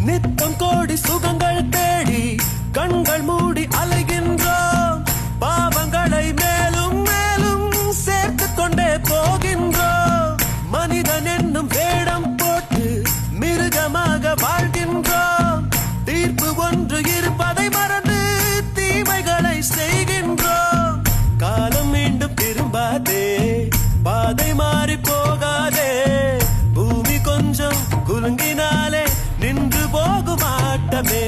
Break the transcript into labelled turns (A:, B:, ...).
A: நித்தம் கோடி சுகங்கள் தேடி கண்கள் மூடி அலைகின்றோம். பாவங்களை மேலும் மேலும் சேர்த்து கொண்டே போகின்றோம். மனிதன் என்னும் வேடம் போட்டு மிருகமாக வாழ்கின்றோம். தீர்ப்பு ஒன்று இருப்பதை மறந்து தீமைகளை செய்கின்றோம். காலம் மீண்டும் திரும்பாதே, பாதை மாறி போகாதே. பூமி கொஞ்சம் குலுங்கினாலே நின்று போகும் ஆட்டமே.